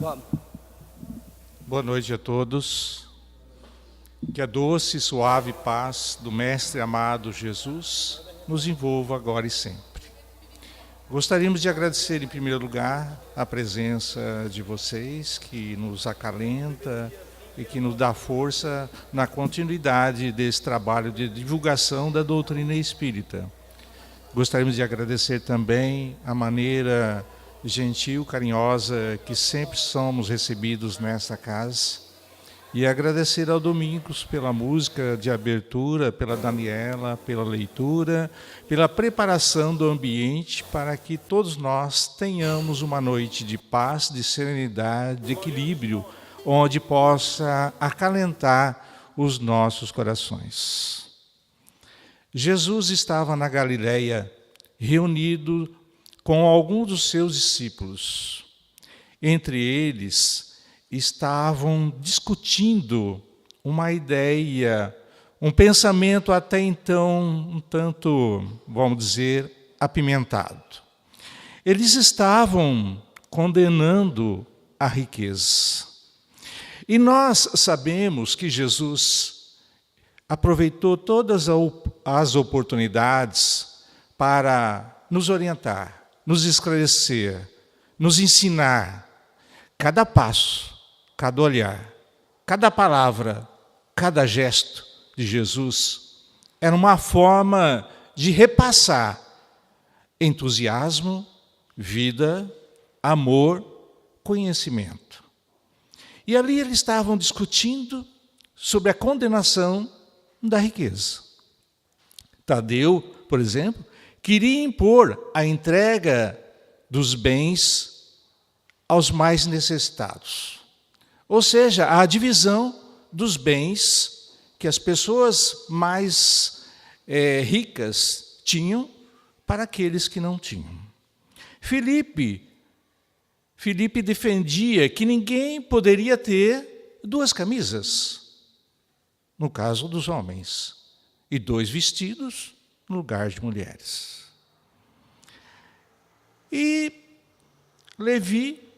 Vamos. Boa noite a todos. Que a doce e suave paz do Mestre amado Jesus nos envolva agora e sempre. Gostaríamos de agradecer, em primeiro lugar, a presença de vocês, que nos acalenta e que nos dá força na continuidade desse trabalho de divulgação da doutrina espírita. Gostaríamos de agradecer também a maneira gentil, carinhosa que sempre somos recebidos nesta casa. E agradecer ao Domingos pela música de abertura, pela Daniela, pela leitura, pela preparação do ambiente para que todos nós tenhamos uma noite de paz, de serenidade, de equilíbrio, onde possa acalentar os nossos corações. Jesus estava na Galileia, reunido com alguns dos seus discípulos. Entre eles estavam discutindo uma ideia, um pensamento até então um tanto, vamos dizer, apimentado. Eles estavam condenando a riqueza. E nós sabemos que Jesus aproveitou todas as oportunidades para nos orientar, nos esclarecer, nos ensinar. Cada passo, cada olhar, cada palavra, cada gesto de Jesus era uma forma de repassar entusiasmo, vida, amor, conhecimento. E ali eles estavam discutindo sobre a condenação da riqueza. Tadeu, por exemplo, queria impor a entrega dos bens aos mais necessitados. Ou seja, a divisão dos bens que as pessoas mais ricas tinham para aqueles que não tinham. Filipe defendia que ninguém poderia ter 2 camisas, no caso dos homens, e 2 vestidos no lugar de mulheres. E Levi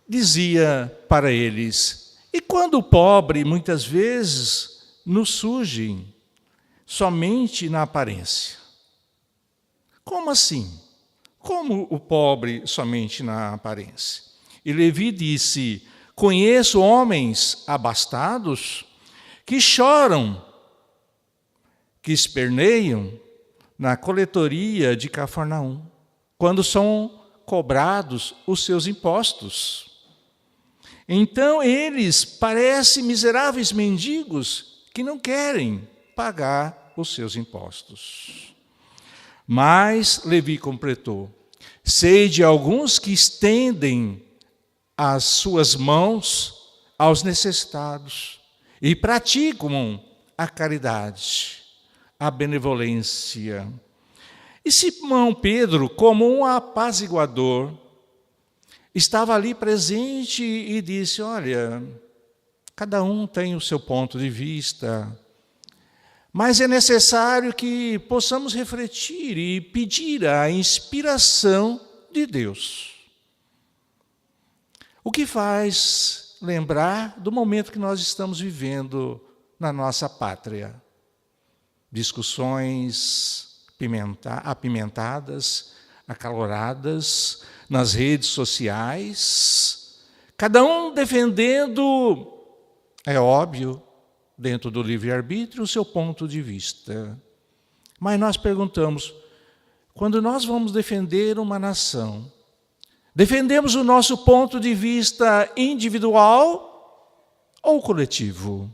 dizia para eles: e quando o pobre, muitas vezes, nos surgem somente na aparência? Como assim? Como o pobre somente na aparência? E Levi disse: conheço homens abastados que choram, que esperneiam na coletoria de Cafarnaum, quando são cobrados os seus impostos. Então eles parecem miseráveis mendigos que não querem pagar os seus impostos. Mas Levi completou: sei de alguns que estendem as suas mãos aos necessitados e praticam a caridade, a benevolência. E Simão Pedro, como um apaziguador, estava ali presente e disse: olha, cada um tem o seu ponto de vista, mas é necessário que possamos refletir e pedir a inspiração de Deus. O que faz lembrar do momento que nós estamos vivendo na nossa pátria. Discussões apimentadas, acaloradas, nas redes sociais, cada um defendendo, é óbvio, dentro do livre-arbítrio, o seu ponto de vista. Mas nós perguntamos, quando nós vamos defender uma nação, defendemos o nosso ponto de vista individual ou coletivo?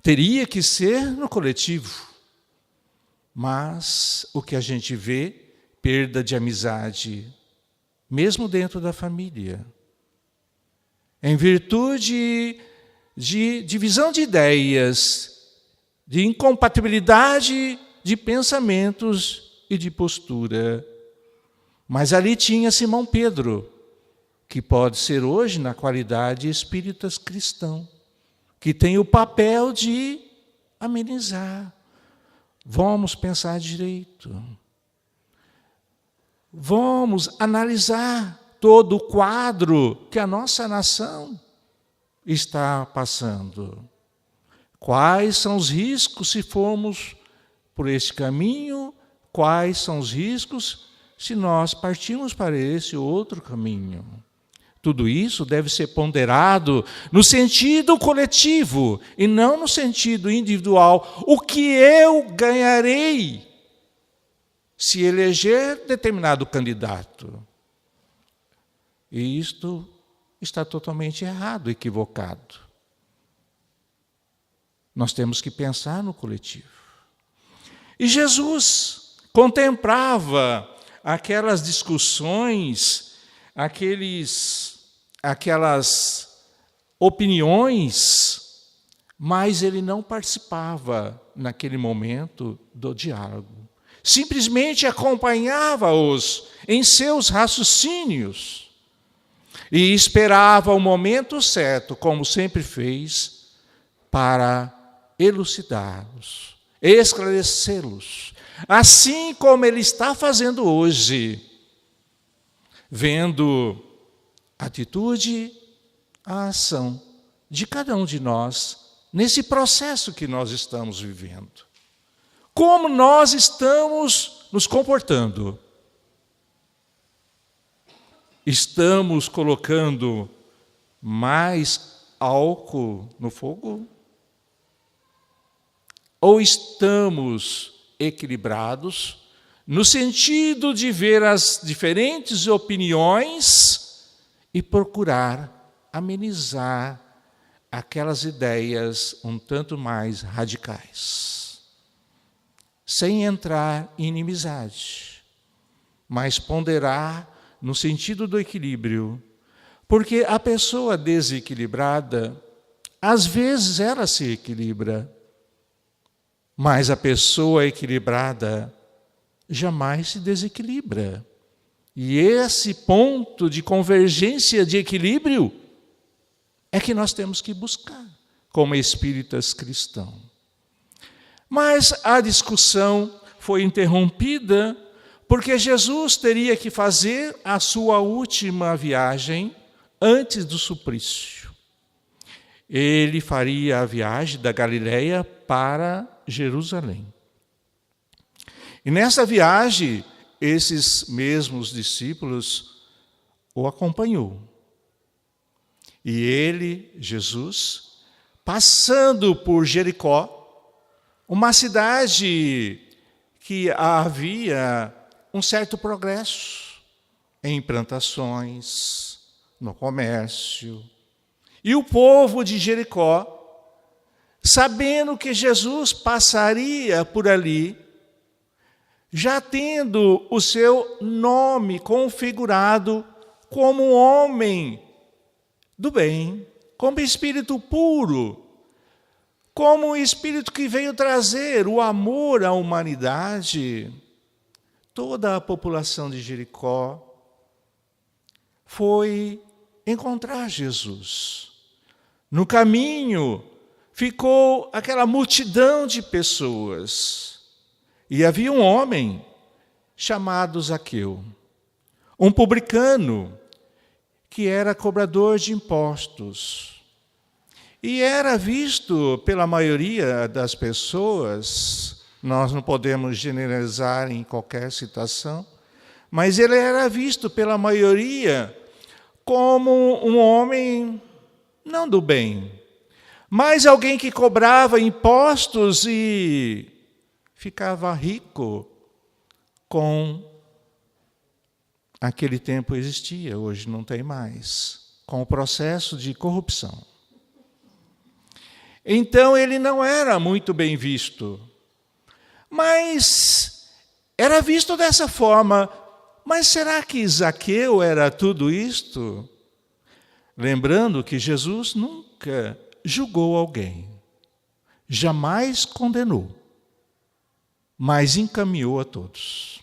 Teria que ser no coletivo. Mas o que a gente vê, perda de amizade, mesmo dentro da família, em virtude de divisão de ideias, de incompatibilidade de pensamentos e de postura. Mas ali tinha Simão Pedro, que pode ser hoje, na qualidade espíritas cristão, que tem o papel de amenizar. Vamos pensar direito. Vamos analisar todo o quadro que a nossa nação está passando. Quais são os riscos se formos por esse caminho? Quais são os riscos se nós partirmos para esse outro caminho? Tudo isso deve ser ponderado no sentido coletivo e não no sentido individual. O que eu ganharei se eleger determinado candidato? E isto está totalmente errado, equivocado. Nós temos que pensar no coletivo. E Jesus contemplava aquelas discussões, aquelas opiniões, mas ele não participava naquele momento do diálogo. Simplesmente acompanhava-os em seus raciocínios e esperava o momento certo, como sempre fez, para elucidá-los, esclarecê-los, assim como ele está fazendo hoje, vendo a atitude, a ação de cada um de nós nesse processo que nós estamos vivendo. Como nós estamos nos comportando? Estamos colocando mais álcool no fogo? Ou estamos equilibrados no sentido de ver as diferentes opiniões e procurar amenizar aquelas ideias um tanto mais radicais, sem entrar em inimizade, mas ponderar no sentido do equilíbrio, porque a pessoa desequilibrada, às vezes ela se equilibra, mas a pessoa equilibrada jamais se desequilibra. E esse ponto de convergência de equilíbrio é que nós temos que buscar como espíritas cristãos. Mas a discussão foi interrompida porque Jesus teria que fazer a sua última viagem antes do suplício. Ele faria a viagem da Galileia para Jerusalém. E nessa viagem, esses mesmos discípulos o acompanhou. E ele, Jesus, passando por Jericó, uma cidade que havia um certo progresso em implantações, no comércio. E o povo de Jericó, sabendo que Jesus passaria por ali, já tendo o seu nome configurado como um homem do bem, como espírito puro, como um espírito que veio trazer o amor à humanidade, toda a população de Jericó foi encontrar Jesus. No caminho ficou aquela multidão de pessoas. E havia um homem chamado Zaqueu, um publicano que era cobrador de impostos. E era visto pela maioria das pessoas, nós não podemos generalizar em qualquer situação, mas ele era visto pela maioria como um homem não do bem, mas alguém que cobrava impostos e ficava rico com aquele tempo existia, hoje não tem mais, com o processo de corrupção. Então ele não era muito bem visto, mas era visto dessa forma. Mas será que Zaqueu era tudo isto? Lembrando que Jesus nunca julgou alguém, jamais condenou, mas encaminhou a todos.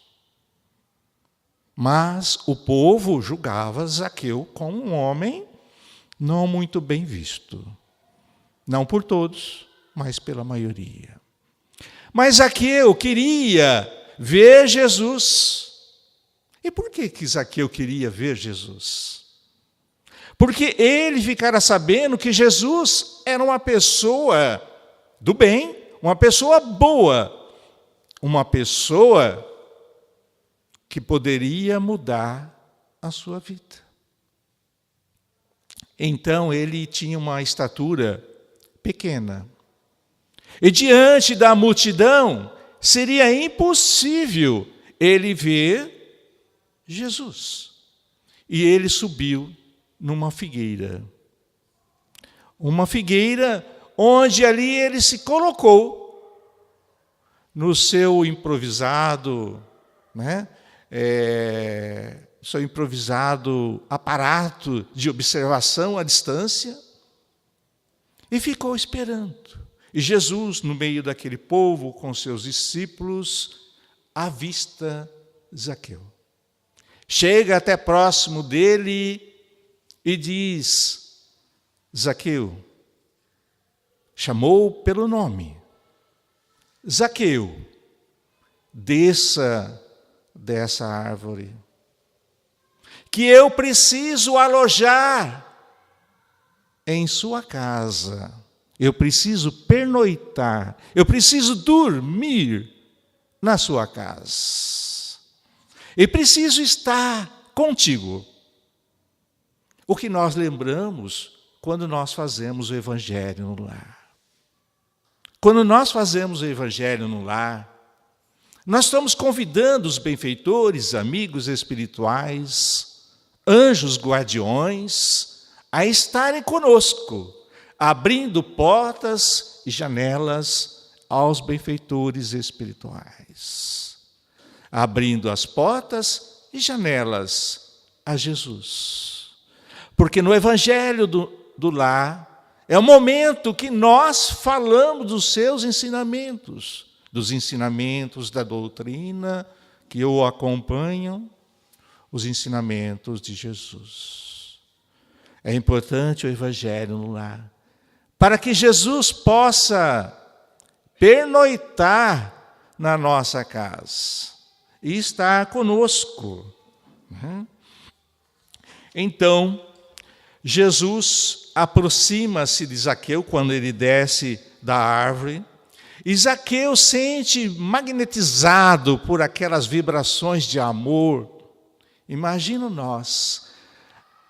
Mas o povo julgava Zaqueu como um homem não muito bem visto. Não por todos, mas pela maioria. Mas Zaqueu queria ver Jesus. E por que Zaqueu queria ver Jesus? Porque ele ficara sabendo que Jesus era uma pessoa do bem, uma pessoa boa, uma pessoa que poderia mudar a sua vida. Então ele tinha uma estatura pequena. E diante da multidão, seria impossível ele ver Jesus. E ele subiu numa figueira. Uma figueira onde ali ele se colocou no seu improvisado, seu improvisado aparato de observação à distância, e ficou esperando. E Jesus, no meio daquele povo, com seus discípulos, avista Zaqueu. Chega até próximo dele e diz: Zaqueu, chamou pelo nome, Zaqueu, desça dessa árvore, que eu preciso alojar em sua casa, eu preciso pernoitar, eu preciso dormir na sua casa, e preciso estar contigo. O que nós lembramos quando nós fazemos o Evangelho no lar. Quando nós fazemos o Evangelho no lar, nós estamos convidando os benfeitores, amigos espirituais, anjos guardiões, a estarem conosco, abrindo portas e janelas aos benfeitores espirituais. Abrindo as portas e janelas a Jesus. Porque no Evangelho do lar, é o momento que nós falamos dos seus ensinamentos, dos ensinamentos da doutrina que o acompanham, os ensinamentos de Jesus. É importante o Evangelho no lar, para que Jesus possa pernoitar na nossa casa e estar conosco. Então, Jesus aproxima-se de Zaqueu quando ele desce da árvore, e Zaqueu sente magnetizado por aquelas vibrações de amor. Imagina nós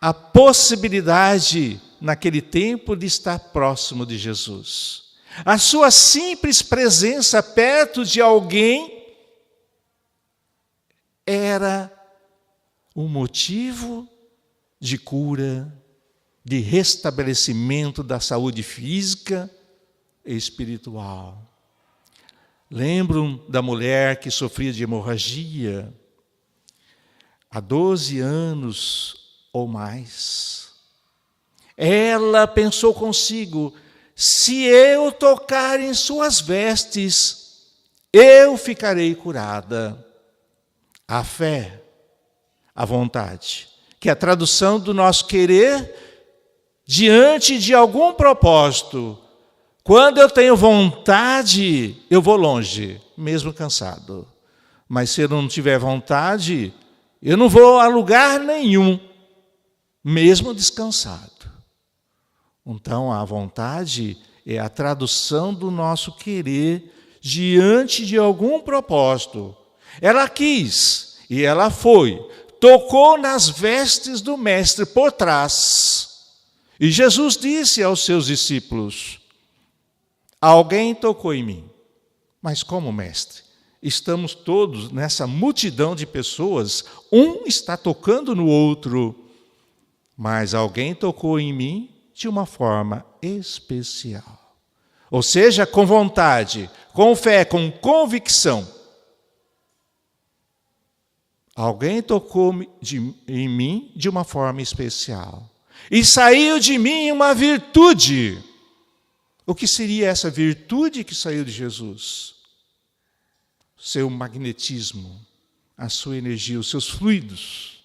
a possibilidade naquele tempo de estar próximo de Jesus. A sua simples presença perto de alguém era um motivo de cura, de restabelecimento da saúde física e espiritual. Lembram da mulher que sofria de hemorragia há 12 anos ou mais. Ela pensou consigo: se eu tocar em suas vestes, eu ficarei curada. A fé, a vontade, que é a tradução do nosso querer diante de algum propósito. Quando eu tenho vontade, eu vou longe, mesmo cansado. Mas se eu não tiver vontade, eu não vou a lugar nenhum, mesmo descansado. Então, a vontade é a tradução do nosso querer diante de algum propósito. Ela quis e ela foi, tocou nas vestes do Mestre por trás. E Jesus disse aos seus discípulos: alguém tocou em mim. Mas como, mestre? Estamos todos nessa multidão de pessoas, um está tocando no outro, mas alguém tocou em mim de uma forma especial. Ou seja, com vontade, com fé, com convicção. Alguém tocou em mim de uma forma especial. E saiu de mim uma virtude. O que seria essa virtude que saiu de Jesus? Seu magnetismo, a sua energia, os seus fluidos.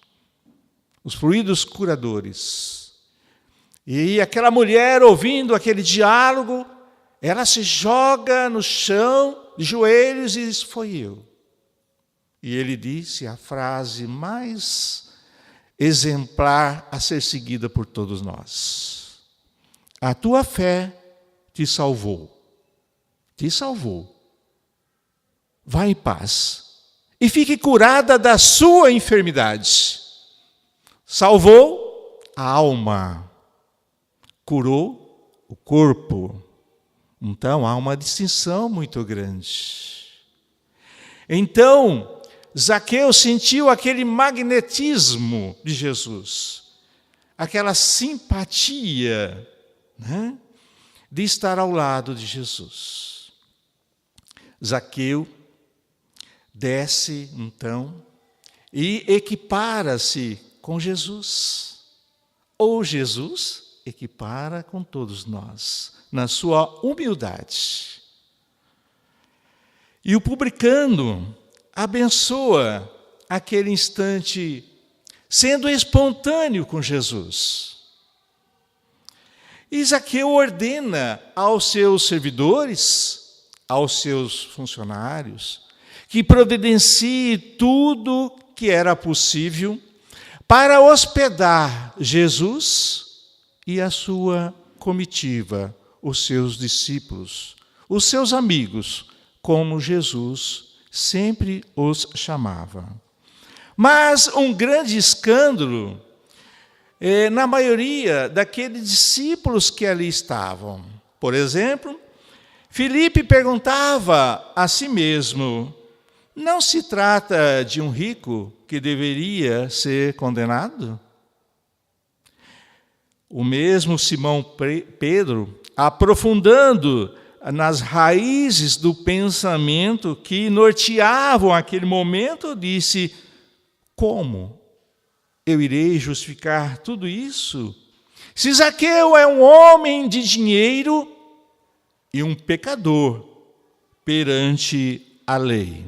Os fluidos curadores. E aquela mulher, ouvindo aquele diálogo, ela se joga no chão, de joelhos, e diz: foi eu. E ele disse a frase mais exemplar a ser seguida por todos nós: a tua fé te salvou. Te salvou. Vá em paz e fique curada da sua enfermidade. Salvou a alma, curou o corpo. Então há uma distinção muito grande. Então, Zaqueu sentiu aquele magnetismo de Jesus, aquela simpatia, né, de estar ao lado de Jesus. Zaqueu desce, então, e equipara-se com Jesus. Ou Jesus equipara com todos nós, na sua humildade. E o publicano abençoa aquele instante, sendo espontâneo com Jesus. E Zaqueu ordena aos seus servidores, aos seus funcionários, que providencie tudo que era possível para hospedar Jesus e a sua comitiva, os seus discípulos, os seus amigos, como Jesus sempre os chamava. Mas um grande escândalo na maioria daqueles discípulos que ali estavam. Por exemplo, Filipe perguntava a si mesmo: não se trata de um rico que deveria ser condenado? O mesmo Simão Pedro, aprofundando nas raízes do pensamento que norteavam aquele momento, disse: como eu irei justificar tudo isso? Se Zaqueu é um homem de dinheiro e um pecador perante a lei.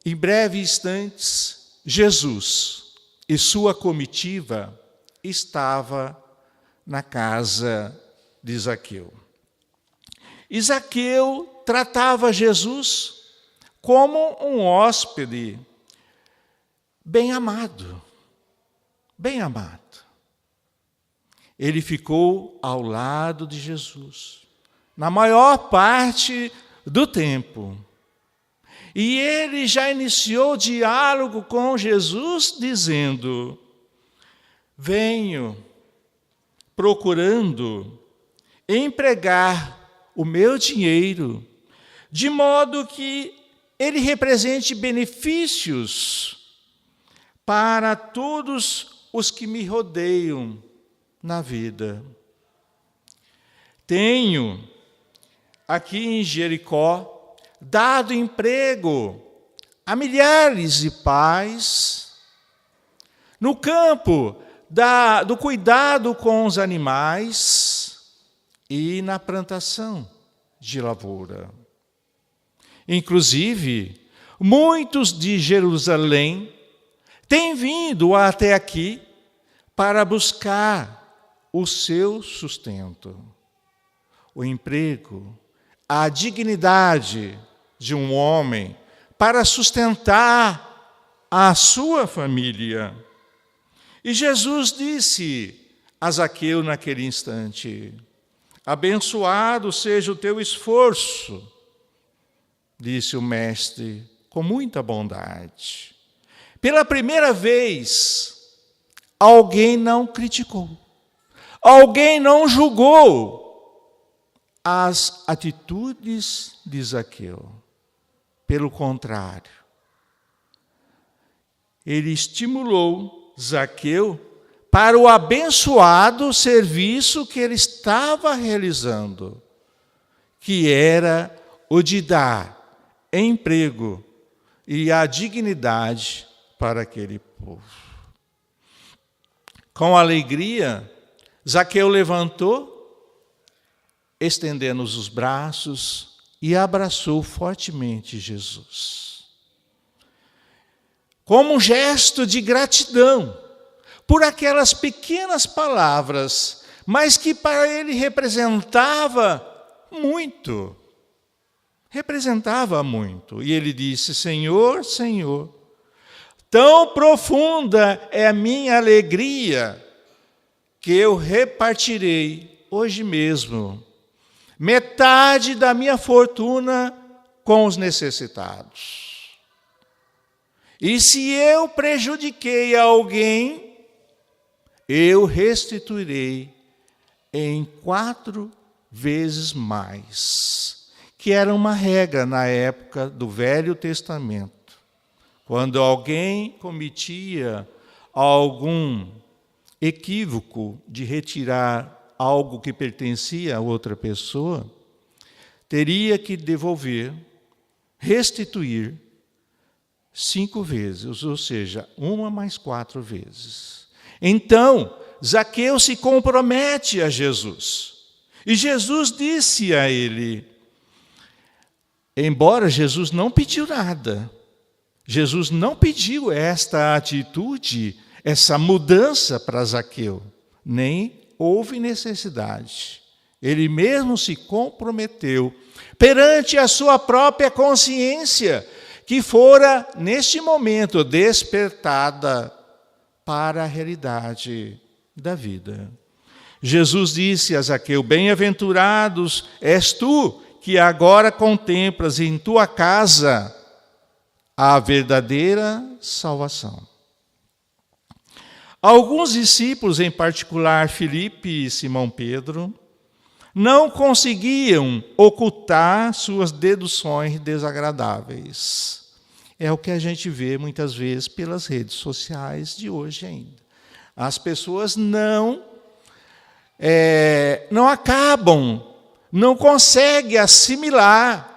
Em breves instantes, Jesus e sua comitiva estava na casa de Zaqueu. E Zaqueu tratava Jesus como um hóspede bem amado. Bem amado. Ele ficou ao lado de Jesus na maior parte do tempo. E ele já iniciou diálogo com Jesus, dizendo: venho procurando empregar o meu dinheiro de modo que ele represente benefícios para todos os que me rodeiam na vida. Tenho aqui em Jericó dado emprego a milhares de pais no campo do cuidado com os animais e na plantação de lavoura. Inclusive, muitos de Jerusalém têm vindo até aqui para buscar o seu sustento, o emprego, a dignidade de um homem para sustentar a sua família. E Jesus disse a Zaqueu naquele instante: abençoado seja o teu esforço, disse o mestre com muita bondade. Pela primeira vez, alguém não criticou, alguém não julgou as atitudes de Zaqueu. Pelo contrário, ele estimulou Zaqueu para o abençoado serviço que ele estava realizando, que era o de dar emprego e a dignidade para aquele povo. Com alegria, Zaqueu levantou, estendendo os braços, e abraçou fortemente Jesus. Como um gesto de gratidão por aquelas pequenas palavras, mas que para ele representava muito. representava muito. E ele disse: Senhor, Senhor, tão profunda é a minha alegria que eu repartirei hoje mesmo metade da minha fortuna com os necessitados. E se eu prejudiquei alguém, eu restituirei em 4 vezes mais, que era uma regra na época do Velho Testamento. Quando alguém cometia algum equívoco de retirar algo que pertencia a outra pessoa, teria que devolver, restituir 5 vezes, ou seja, 1 mais 4 vezes. Então, Zaqueu se compromete a Jesus. E Jesus disse a ele, embora Jesus não pediu nada, Jesus não pediu esta atitude, essa mudança para Zaqueu, nem houve necessidade. Ele mesmo se comprometeu perante a sua própria consciência, que fora, neste momento, despertada para a realidade da vida. Jesus disse a Zaqueu: bem-aventurados és tu, que agora contemplas em tua casa a verdadeira salvação. Alguns discípulos, em particular Filipe e Simão Pedro, não conseguiam ocultar suas deduções desagradáveis. É o que a gente vê muitas vezes pelas redes sociais de hoje ainda. As pessoas não conseguem assimilar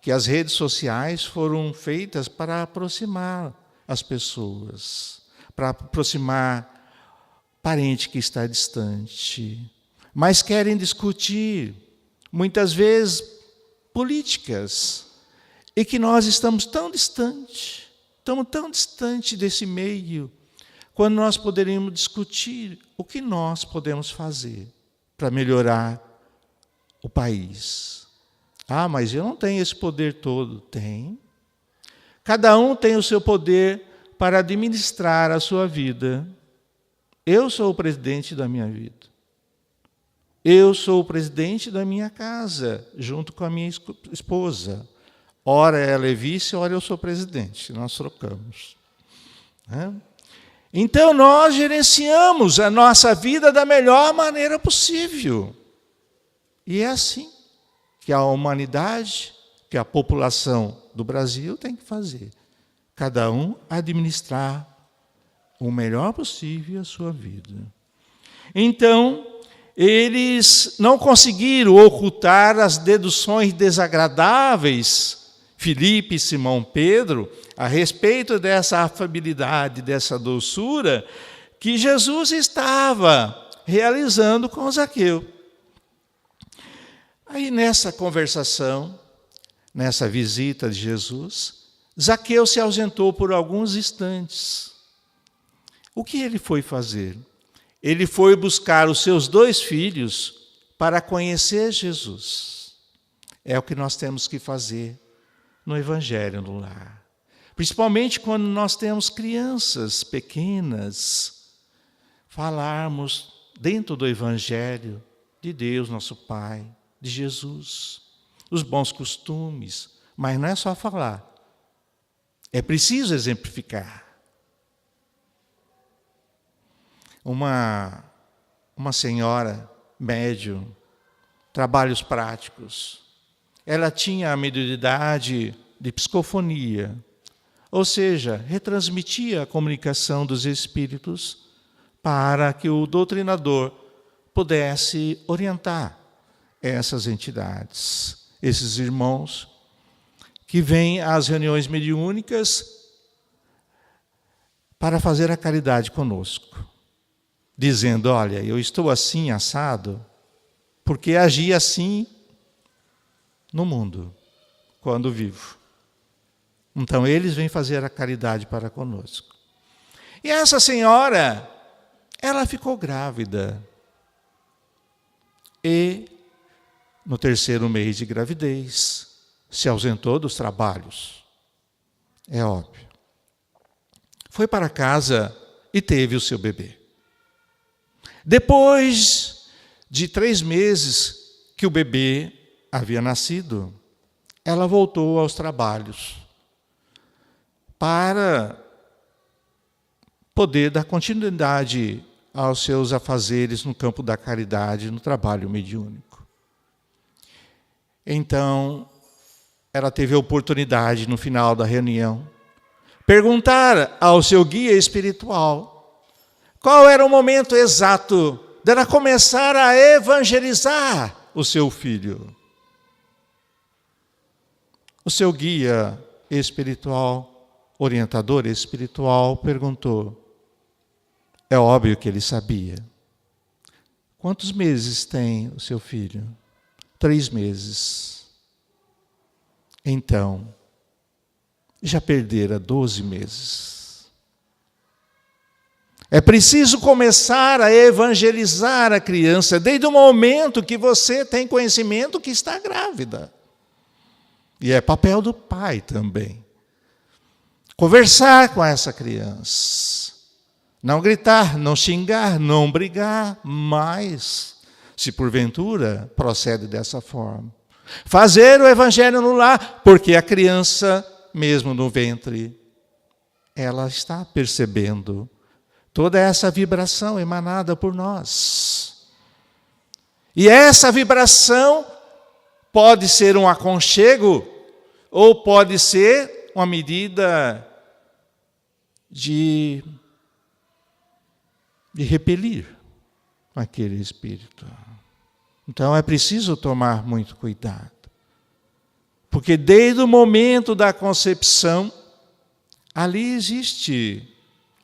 que as redes sociais foram feitas para aproximar as pessoas, para aproximar parente que está distante. Mas querem discutir, muitas vezes, políticas, e que nós estamos tão distantes desse meio, quando nós poderíamos discutir o que nós podemos fazer para melhorar o país. Ah, mas eu não tenho esse poder todo. Tem. Cada um tem o seu poder para administrar a sua vida. Eu sou o presidente da minha vida. Eu sou o presidente da minha casa, junto com a minha esposa. Ora ela é vice, ora eu sou presidente. Nós trocamos. Então, nós gerenciamos a nossa vida da melhor maneira possível. E é assim que a humanidade, que a população do Brasil tem que fazer. Cada um administrar o melhor possível a sua vida. Então, eles não conseguiram ocultar as deduções desagradáveis, Filipe e Simão Pedro, a respeito dessa afabilidade, dessa doçura, que Jesus estava realizando com Zaqueu. Aí nessa conversação, nessa visita de Jesus, Zaqueu se ausentou por alguns instantes. O que ele foi fazer? Ele foi buscar os seus 2 filhos para conhecer Jesus. É o que nós temos que fazer no Evangelho no lar. Principalmente quando nós temos crianças pequenas, falarmos dentro do Evangelho de Deus, nosso Pai, de Jesus, os bons costumes, mas não é só falar, é preciso exemplificar. Uma senhora médium, trabalhos práticos, ela tinha a mediunidade de psicofonia, ou seja, retransmitia a comunicação dos espíritos para que o doutrinador pudesse orientar essas entidades, esses irmãos que vêm às reuniões mediúnicas para fazer a caridade conosco, dizendo: olha, eu estou assim assado porque agi assim no mundo, quando vivo. Então, eles vêm fazer a caridade para conosco. E essa senhora, ela ficou grávida. E no 3º mês de gravidez, se ausentou dos trabalhos. É óbvio. Foi para casa e teve o seu bebê. Depois de 3 meses que o bebê havia nascido, ela voltou aos trabalhos para poder dar continuidade aos seus afazeres no campo da caridade, no trabalho mediúnico. Então, ela teve a oportunidade, no final da reunião, perguntar ao seu guia espiritual qual era o momento exato dela começar a evangelizar o seu filho. O seu guia espiritual, orientador espiritual, perguntou. É óbvio que ele sabia. Quantos meses tem o seu filho? 3 meses. Então, já perdera 12 meses. É preciso começar a evangelizar a criança desde o momento que você tem conhecimento que está grávida. E é papel do pai também. Conversar com essa criança. Não gritar, não xingar, não brigar, mas, se porventura procede dessa forma. Fazer o evangelho no lar, porque a criança, mesmo no ventre, ela está percebendo toda essa vibração emanada por nós. E essa vibração pode ser um aconchego ou pode ser uma medida de repelir aquele espírito. Então é preciso tomar muito cuidado. Porque desde o momento da concepção, ali existe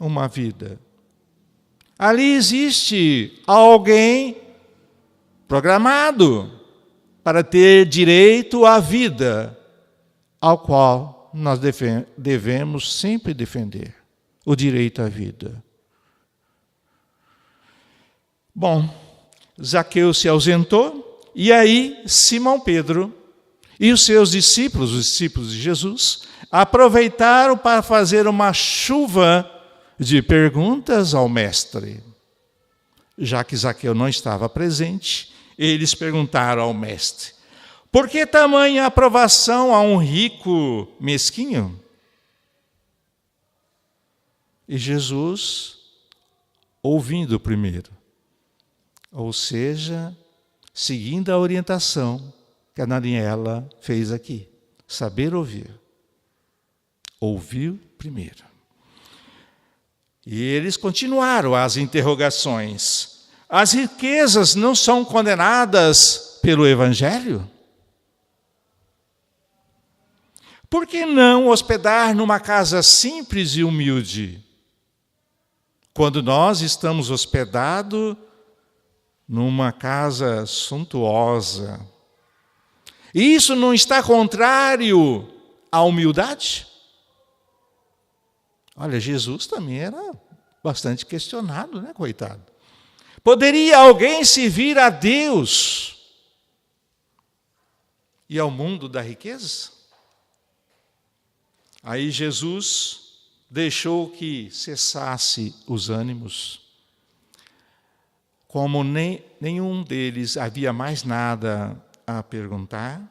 uma vida. Ali existe alguém programado para ter direito à vida, ao qual nós devemos sempre defender o direito à vida. Bom, Zaqueu se ausentou, e aí Simão Pedro e os seus discípulos, os discípulos de Jesus, aproveitaram para fazer uma chuva de perguntas ao mestre. Já que Zaqueu não estava presente, eles perguntaram ao mestre: por que tamanha aprovação a um rico mesquinho? E Jesus, ouvindo primeiro, ou seja, seguindo a orientação que a Daniela fez aqui, saber ouvir. Ouviu primeiro. E eles continuaram as interrogações. As riquezas não são condenadas pelo Evangelho? Por que não hospedar numa casa simples e humilde, quando nós estamos hospedados numa casa suntuosa? E isso não está contrário à humildade? Olha, Jesus também era bastante questionado, né, coitado? Poderia alguém servir a Deus e ao mundo da riqueza? Aí Jesus deixou que cessasse os ânimos. Como nenhum deles havia mais nada a perguntar,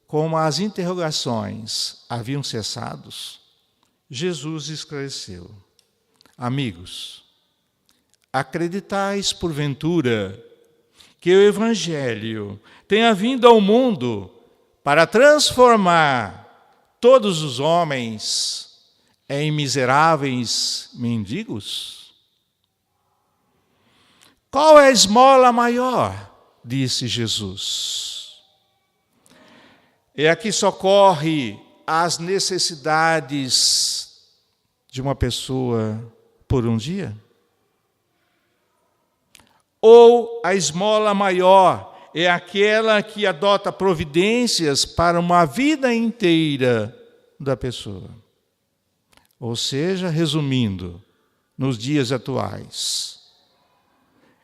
como as interrogações haviam cessado, Jesus esclareceu: amigos, acreditais porventura que o Evangelho tenha vindo ao mundo para transformar todos os homens em miseráveis mendigos? Qual é a esmola maior? Disse Jesus. É a que socorre as necessidades de uma pessoa por um dia? Ou a esmola maior é aquela que adota providências para uma vida inteira da pessoa? Ou seja, resumindo, nos dias atuais,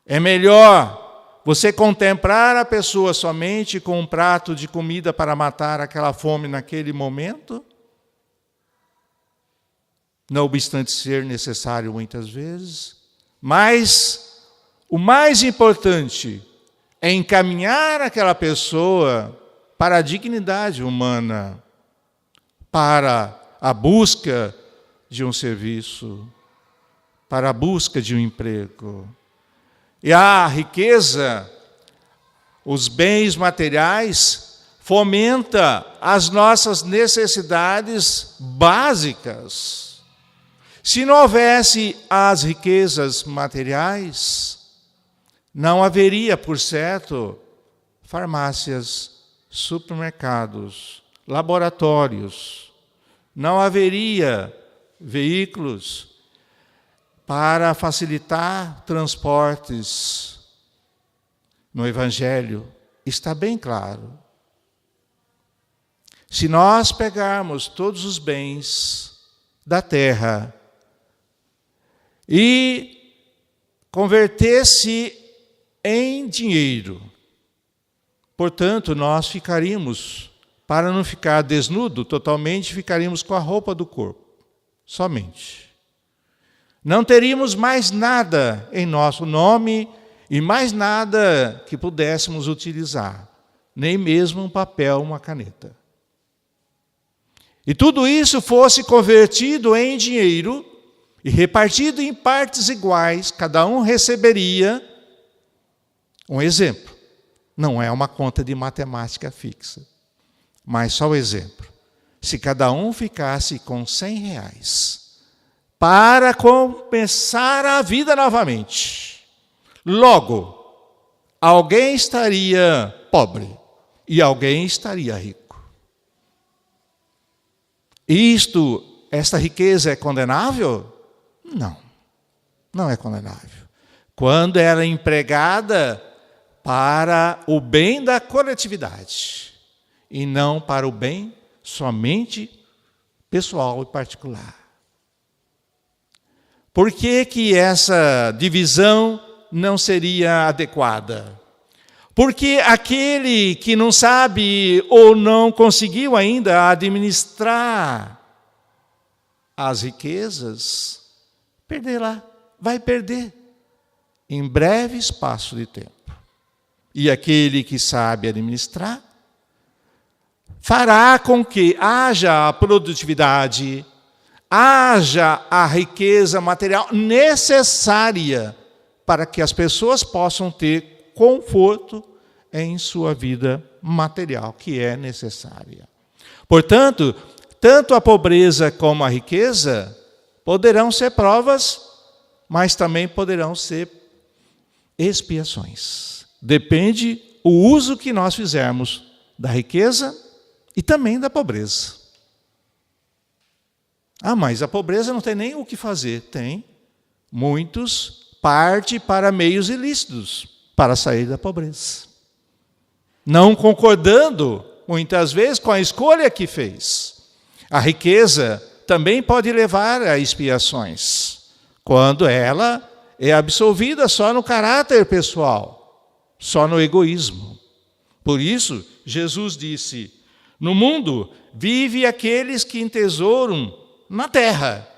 é melhor você contemplar a pessoa somente com um prato de comida para matar aquela fome naquele momento? Não obstante ser necessário muitas vezes. Mas o mais importante é encaminhar aquela pessoa para a dignidade humana, para a busca de um serviço, para a busca de um emprego. E a riqueza, os bens materiais, fomenta as nossas necessidades básicas. Se não houvesse as riquezas materiais, não haveria, por certo, farmácias, supermercados, laboratórios, não haveria veículos para facilitar transportes. No Evangelho está bem claro. Se nós pegarmos todos os bens da terra e converter-se em dinheiro, portanto, nós ficaríamos, para não ficar desnudo totalmente, ficaríamos com a roupa do corpo, somente. Não teríamos mais nada em nosso nome e mais nada que pudéssemos utilizar, nem mesmo um papel, uma caneta. E tudo isso fosse convertido em dinheiro e repartido em partes iguais, cada um receberia um exemplo. Não é uma conta de matemática fixa, mas só o exemplo. Se cada um ficasse com R$100 para começar a vida novamente, logo, alguém estaria pobre e alguém estaria rico. Esta riqueza é condenável? Não, não é condenável. Quando ela é empregada para o bem da coletividade e não para o bem somente pessoal e particular. Por que essa divisão não seria adequada? Porque aquele que não sabe ou não conseguiu ainda administrar as riquezas, perderá, vai perder em breve espaço de tempo. E aquele que sabe administrar, fará com que haja a produtividade, haja a riqueza material necessária para que as pessoas possam ter conforto em sua vida material, que é necessária. Portanto, tanto a pobreza como a riqueza poderão ser provas, mas também poderão ser expiações. Depende o uso que nós fizermos da riqueza e também da pobreza. Ah, mas a pobreza não tem nem o que fazer. Tem. Muitos partem para meios ilícitos para sair da pobreza. Não concordando, muitas vezes, com a escolha que fez. A riqueza também pode levar a expiações, quando ela é absolvida só no caráter pessoal, só no egoísmo. Por isso, Jesus disse: no mundo vive aqueles que entesouram na terra.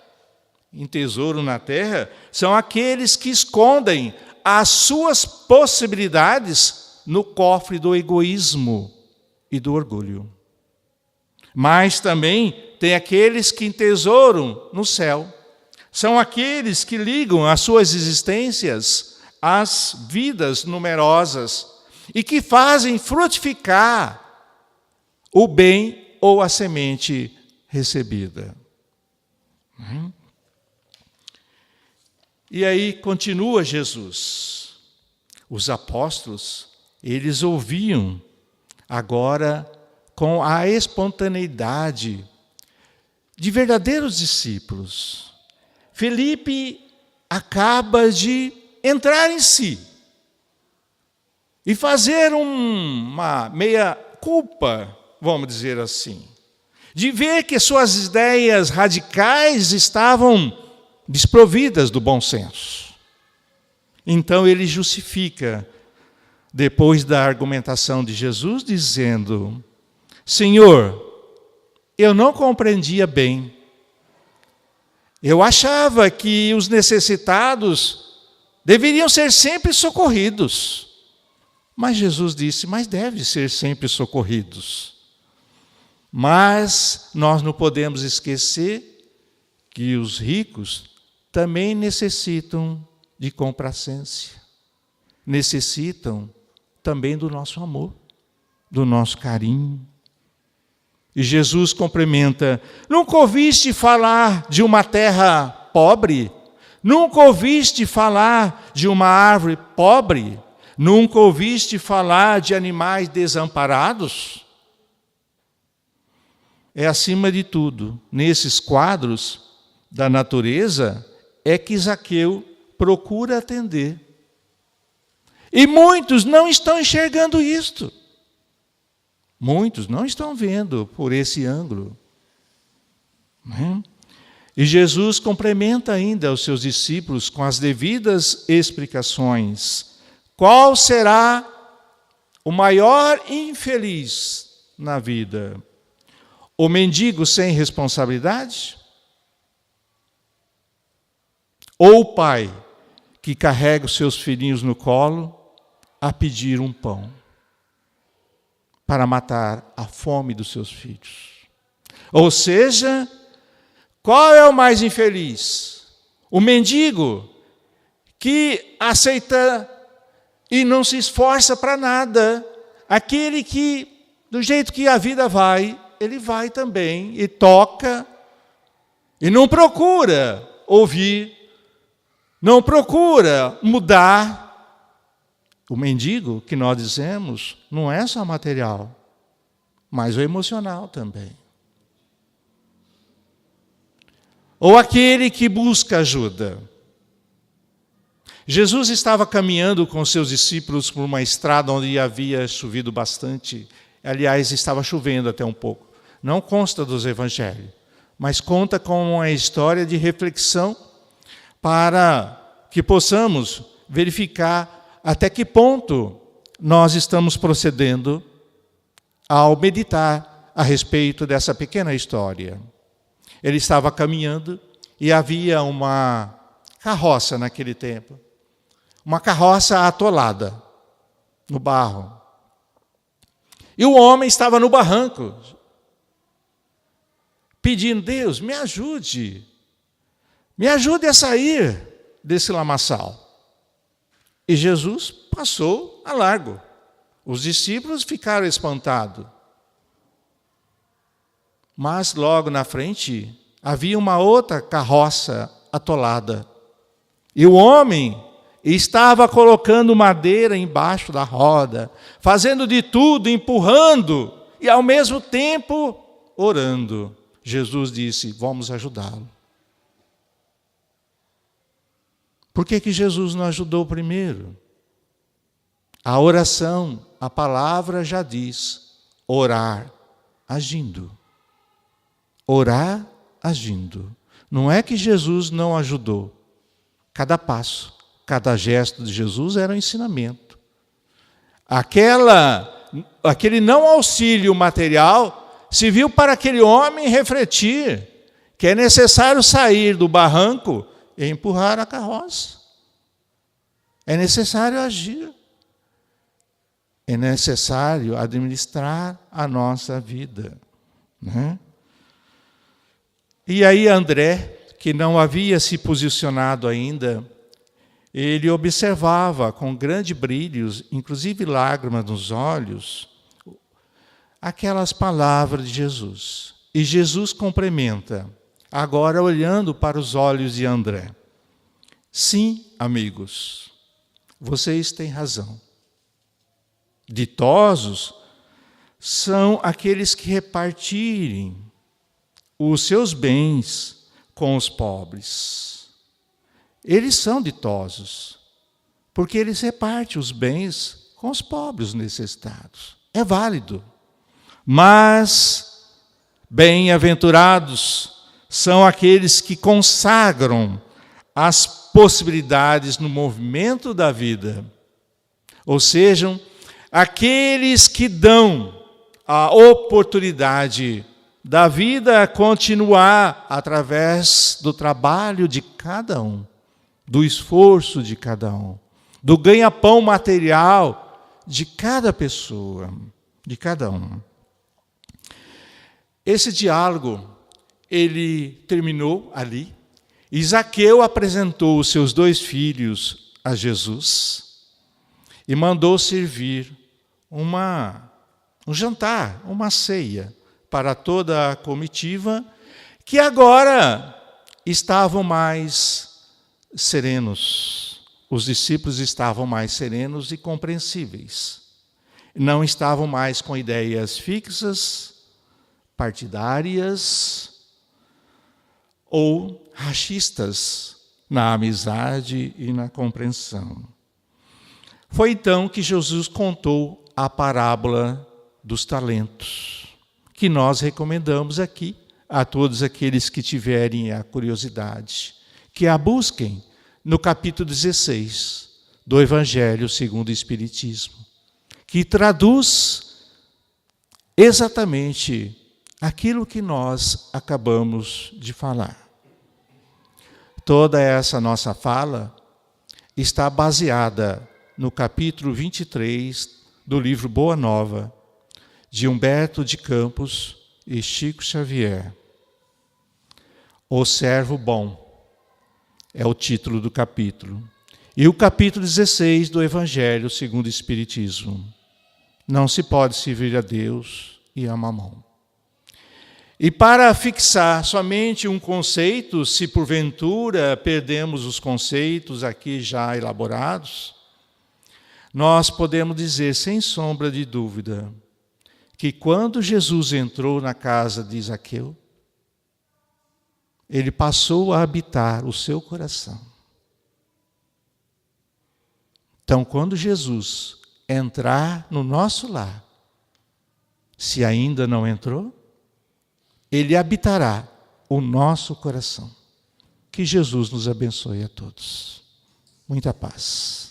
Entesouro na terra são aqueles que escondem as suas possibilidades no cofre do egoísmo e do orgulho. Mas também tem aqueles que entesouram no céu. São aqueles que ligam as suas existências às vidas numerosas e que fazem frutificar o bem ou a semente recebida. E aí continua Jesus. Os apóstolos, eles ouviam agora com a espontaneidade de verdadeiros discípulos. Felipe acaba de entrar em si e fazer uma meia-culpa, vamos dizer assim, de ver que suas ideias radicais estavam desprovidas do bom senso. Então ele justifica depois da argumentação de Jesus, dizendo: Senhor, eu não compreendia bem. Eu achava que os necessitados deveriam ser sempre socorridos. Mas Jesus disse: mas devem ser sempre socorridos. Mas nós não podemos esquecer que os ricos também necessitam de complacência. Necessitam também do nosso amor, do nosso carinho. E Jesus complementa: nunca ouviste falar de uma terra pobre? Nunca ouviste falar de uma árvore pobre? Nunca ouviste falar de animais desamparados? É, acima de tudo, nesses quadros da natureza, é que Zaqueu procura atender. E muitos não estão enxergando isto. Muitos não estão vendo por esse ângulo. E Jesus complementa ainda os seus discípulos com as devidas explicações. Qual será o maior infeliz na vida? O mendigo sem responsabilidade? Ou o pai que carrega os seus filhinhos no colo a pedir um pão para matar a fome dos seus filhos? Ou seja, qual é o mais infeliz? O mendigo que aceita e não se esforça para nada. Aquele que, do jeito que a vida vai, ele vai também e toca e não procura ouvir, não procura mudar. O mendigo, que nós dizemos, não é só material, mas o emocional também. Ou aquele que busca ajuda. Jesus estava caminhando com seus discípulos por uma estrada onde havia chovido bastante. Aliás, estava chovendo até um pouco. Não consta dos evangelhos, mas conta com uma história de reflexão para que possamos verificar até que ponto nós estamos procedendo ao meditar a respeito dessa pequena história. Ele estava caminhando e havia uma carroça naquele tempo. Uma carroça atolada no barro. E o homem estava no barranco, pedindo: Deus, me ajude a sair desse lamaçal. E Jesus passou a largo. Os discípulos ficaram espantados. Mas logo na frente havia uma outra carroça atolada. E o homem estava colocando madeira embaixo da roda, fazendo de tudo, empurrando e ao mesmo tempo orando. Jesus disse: vamos ajudá-lo. Por que Jesus não ajudou primeiro? A oração, a palavra já diz: orar agindo. Orar agindo. Não é que Jesus não ajudou. Cada passo, cada gesto de Jesus era um ensinamento. Aquele não auxílio material serviu para aquele homem refletir que é necessário sair do barranco e empurrar a carroça. É necessário agir. É necessário administrar a nossa vida. Né? E aí André, que não havia se posicionado ainda, ele observava com grande brilhos, inclusive lágrimas nos olhos, aquelas palavras de Jesus. E Jesus complementa, agora olhando para os olhos de André: sim, amigos, vocês têm razão. Ditosos são aqueles que repartirem os seus bens com os pobres. Eles são ditosos, porque eles repartem os bens com os pobres necessitados. É válido. Mas bem-aventurados são aqueles que consagram as possibilidades no movimento da vida, Ou sejam, aqueles que dão a oportunidade da vida continuar através do trabalho de cada um, do esforço de cada um, do ganha-pão material de cada pessoa, de cada um. Esse diálogo, ele terminou ali, e Zaqueu apresentou os seus 2 filhos a Jesus e mandou servir um jantar, uma ceia, para toda a comitiva, que agora estavam mais serenos. Os discípulos estavam mais serenos e compreensíveis. Não estavam mais com ideias fixas, partidárias ou racistas na amizade e na compreensão. Foi então que Jesus contou a parábola dos talentos, que nós recomendamos aqui a todos aqueles que tiverem a curiosidade, que a busquem no capítulo 16 do Evangelho segundo o Espiritismo, que traduz exatamente aquilo que nós acabamos de falar. Toda essa nossa fala está baseada no capítulo 23 do livro Boa Nova, de Humberto de Campos e Chico Xavier. O Servo Bom é o título do capítulo. E o capítulo 16 do Evangelho segundo o Espiritismo. Não se pode servir a Deus e a Mamão. E para fixar somente um conceito, se porventura perdemos os conceitos aqui já elaborados, nós podemos dizer sem sombra de dúvida que quando Jesus entrou na casa de Zaqueu, ele passou a habitar o seu coração. Então, quando Jesus entrar no nosso lar, se ainda não entrou, ele habitará o nosso coração. Que Jesus nos abençoe a todos. Muita paz.